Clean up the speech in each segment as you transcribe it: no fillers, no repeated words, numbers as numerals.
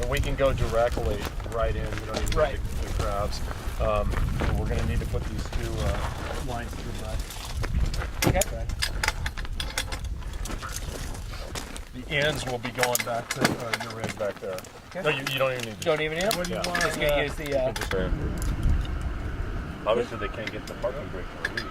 And we can go directly right in. You don't even need the crabs. But we're going to need to put these two lines through that. Okay. The ends will be going back to your rig back there. Okay. No, you don't even need to. Don't even need them? What do you want? Just going to use the... Obviously, they can't get the parking brake for a week.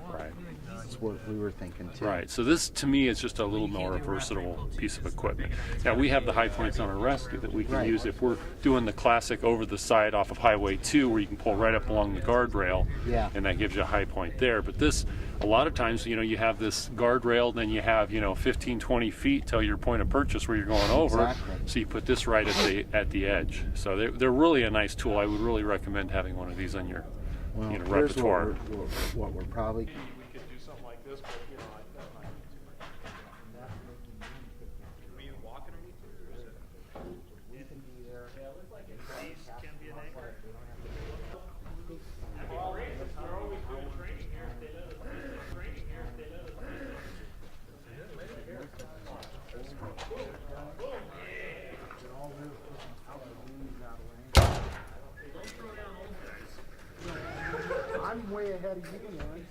Right. That's what we were thinking too. Right. So this, to me, is just a little more versatile piece of equipment. Now, we have the high points on our rescue that we can use if we're doing the classic over the side off of Highway 2, where you can pull right up along the guardrail, and that gives you a high point there. But this, a lot of times, you know, you have this guardrail, then you have, you know, 15, 20 feet till your point of purchase where you're going over. So you put this right at the edge. So they're really a nice tool. I would really recommend having one of these on your repertoire. What we're probably... We could do something like this, but you know, that might be too much. Were you walking or anything? We can be there. Yeah, it looks like it can be an anchor. That'd be great. They're always doing training here. They let us do training here. They let us do I'm way ahead of you, man.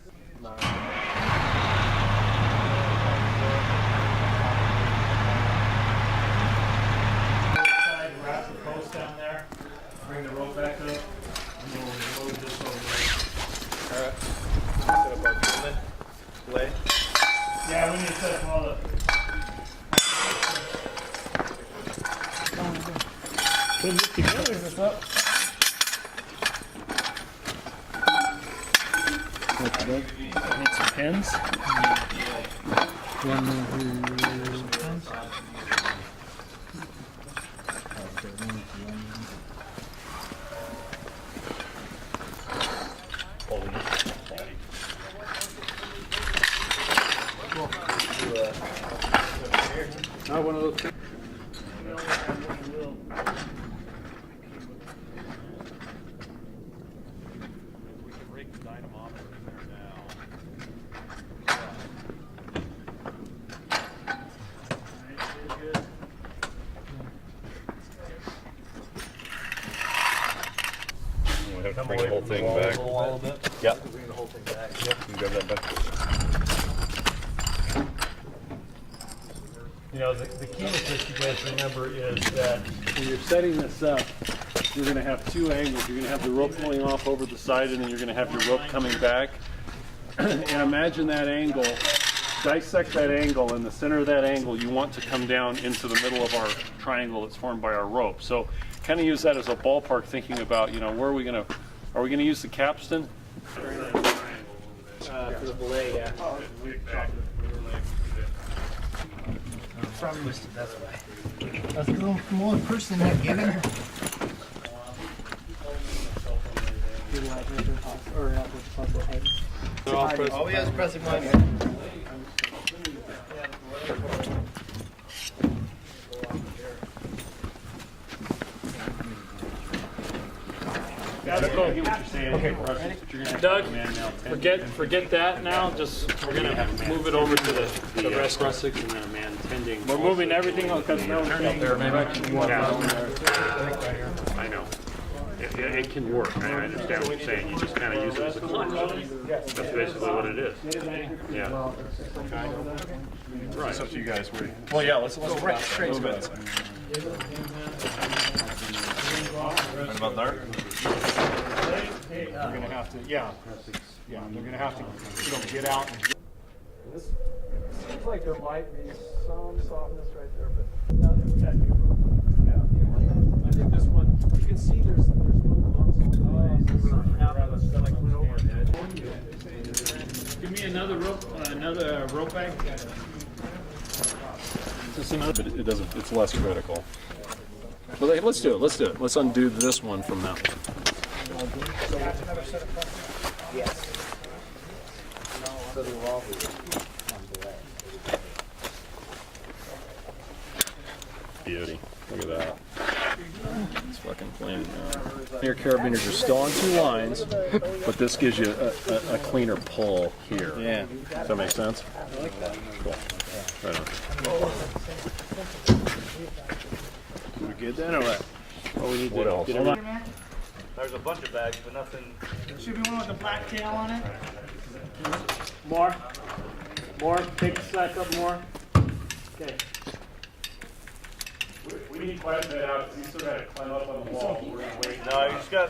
Wrap the post down there, bring the rope back up, and then we'll load this over there. Alright. Set up our movement lay. Yeah, we need to set up all the... Putting this together, is this up? Need some pins. Not one of those things. We can rig the dynamometer in there now. We have to bring the whole thing back. Yep. Bring the whole thing back. Yep. You can grab that back. You know, the key with this, you guys remember, is that When you're setting this up, you're going to have two angles. You're going to have the rope going off over the side, and then you're going to have your rope coming back. And imagine that angle. Dissect that angle. In the center of that angle, you want to come down into the middle of our triangle that's formed by our rope. So kind of use that as a ballpark, thinking about, you know, where are we going to use the capstan? For the belay, yeah. From listed, that's why. That's a little more person not giving her. Oh, he has pressing one. Doug, forget that now. Just we're gonna move it over to the rest. And then a man tending. We're moving everything because no turning direction. I know. It can work. I understand what you're saying. You just kind of use it as a clutch. That's basically what it is. Yeah. Right. It's up to you guys. Well, yeah. Let's go right straight to it. Right about there. They're gonna have to, yeah. They're gonna have to, get out. This seems like there might be some softness right there, but yeah. I think this one, you can see there's little bumps on the Give me another rope bag. Just another, but it doesn't. It's less critical. But let's do it. Let's do it. Let's undo this one from that one. Yes. Beauty. Look at that. It's fucking clean. Your carabiners are still on two lines, but this gives you a cleaner pull here. Yeah. Does that make sense? I like that. Cool. Right on. good then, or what? Oh, we need What to else? get Hold every- on. There's a bunch of bags, but nothing. Should be one with the black tail on it. More. Take the sack up more. Okay. We need quite a bit out, because he's still got to climb up on the wall. We're going to wait. No, he's got.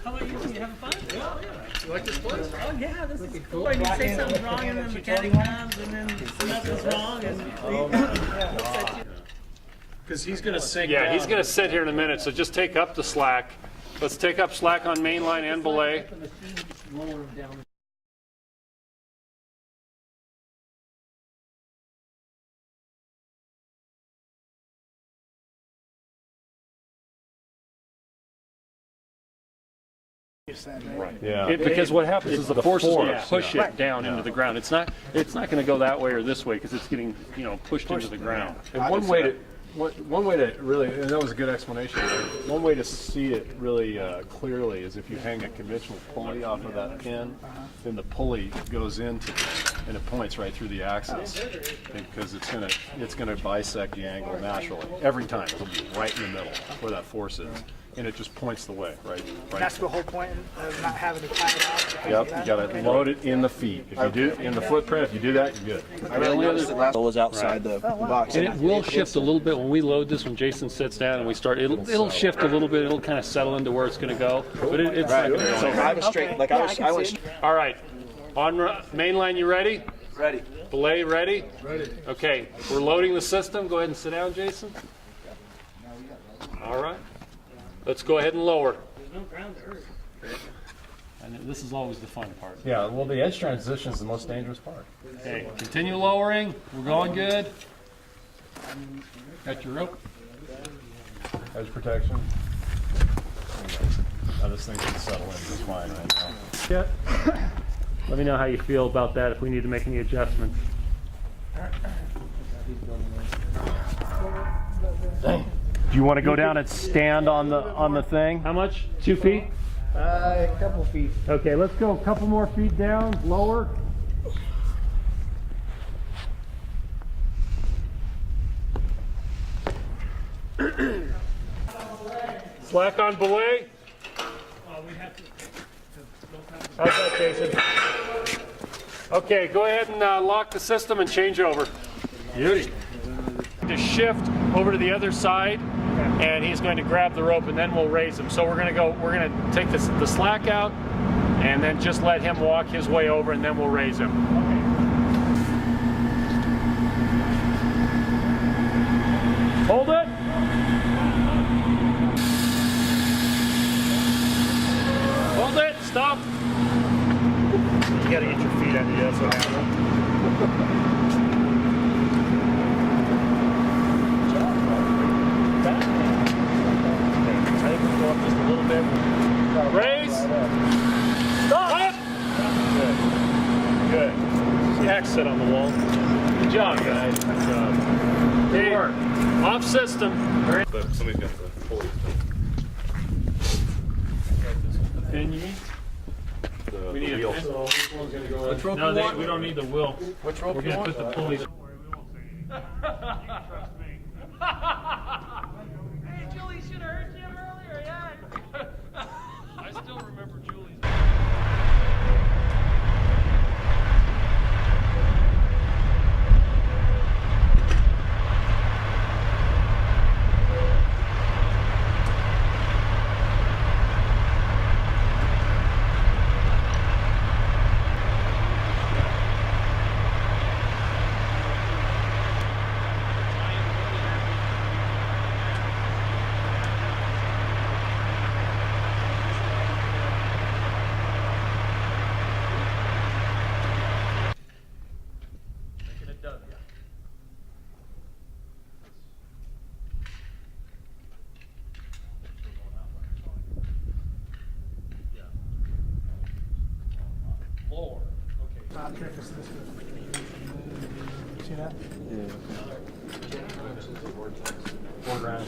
How about you? You having fun? Yeah. You like this place? Oh yeah, this is cool. When you say something's wrong and then the mechanic comes and then nothing's wrong and Because he's going to sink Yeah, down. he's going to sit here in a minute, so just take up the slack. Let's take up slack on mainline and belay. Right. Yeah. Because what happens is the forces will force, push it down into the ground. It's not going to go that way or this way because it's getting pushed into the ground. And one way to really, and that was a good explanation. One way to see it really clearly is if you hang a conventional pulley off of that pin, then the pulley goes into and it points right through the axis because it's gonna bisect the angle naturally every time. It'll be right in the middle where that force is, and it just points the way, right? That's the whole point of not having to tie it out. Yep, you gotta load it in the feet. If you do in the footprint, if you do that, you're good. I really noticed the last was outside the box. And it will shift a little bit when we load this. When Jason sits down and we start, it'll shift a little bit. It'll kind of settle into where it's going to go. But it's not going to go. So I was straight, like I was All right, on mainline, you ready? ready. Belay, ready? Ready. Okay, we're loading the system. Go ahead and sit down, Jason. All right. Let's go ahead and lower. And this is always the fun part. Yeah, well, the edge transition is the most dangerous part. Okay, continue lowering. We're going good. Got your rope. Edge protection. Now this thing can settle in just fine right now. Yeah. Let me know how you feel about that if we need to make any adjustments. Do you want to go down and stand on the thing? How much? 2 feet? A couple feet. Okay, let's go a couple more feet down, lower. Slack on belay. How's that, Jason? Okay, go ahead and lock the system and change over. Beauty. To shift over to the other side, and he's going to grab the rope, and then we'll raise him. So we're going to take the slack out, and then just let him walk his way over, and then we'll raise him. Hold it. Hold it. Stop. You got to get your feet under you. That's what happens. I think we'll go up just a little bit. Raise. Stop. Good. Good. Exit on the wall. Good job, guys. Good job. Good work. Off system. But somebody's got the pulley. Pin you need? We need a pin. Which rope no, you want? we don't need the wheel. Which rope We're you gonna want? put the pulley. Hey, Julie should have heard Jim earlier, yeah. I still remember Julie's. Lower. Okay. See that? $4 grand.